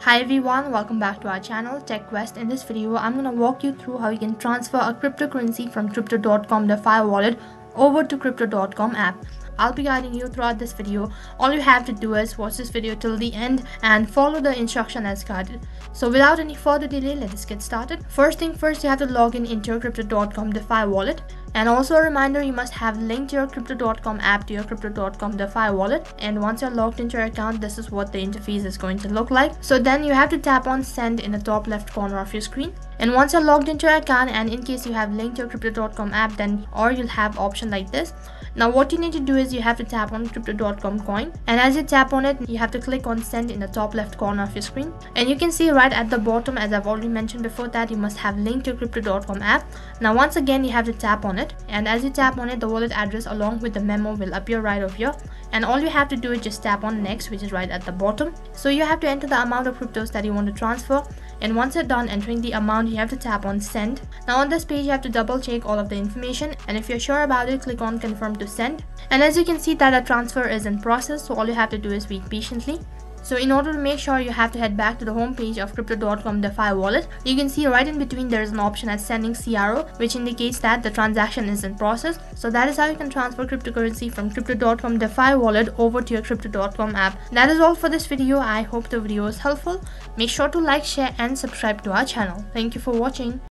Hi everyone, welcome back to our channel Tech West. In this video, I'm going to walk you through how you can transfer a cryptocurrency from crypto.com Defi Wallet over to crypto.com app. I'll be guiding you throughout this video. All you have to do is watch this video till the end and follow the instruction as guided. So without any further delay, let's get started. First thing first, you have to log in into your crypto.com Defi Wallet. And also a reminder, you must have linked your crypto.com app to your crypto.com Defi wallet. And once you're logged into your account, this is what the interface is going to look like. So then you have to tap on send in the top left corner of your screen. And once you're logged into your account, and in case you have linked your crypto.com app, then or you'll have option like this. Now what you need to do is you have to tap on crypto.com coin, and as you tap on it, you have to click on send in the top left corner of your screen. And you can see right at the bottom, as I've already mentioned before, that you must have linked your crypto.com app. Now once again, you have to tap on it, and as you tap on it, the wallet address along with the memo will appear right over here. And all you have to do is just tap on next, which is right at the bottom. So you have to enter the amount of cryptos that you want to transfer, and once you're done entering the amount, you have to tap on send. Now on this page, you have to double check all of the information, and if you're sure about it, click on confirm to send. And as you can see that a transfer is in process, so all you have to do is wait patiently. So in order to make sure, you have to head back to the home page of crypto.com Defi wallet. You can see right in between there is an option as sending CRO, which indicates that the transaction is in process. So that is how you can transfer cryptocurrency from crypto.com Defi wallet over to your crypto.com app. That is all for this video. I hope the video was helpful. Make sure to like, share and subscribe to our channel. Thank you for watching.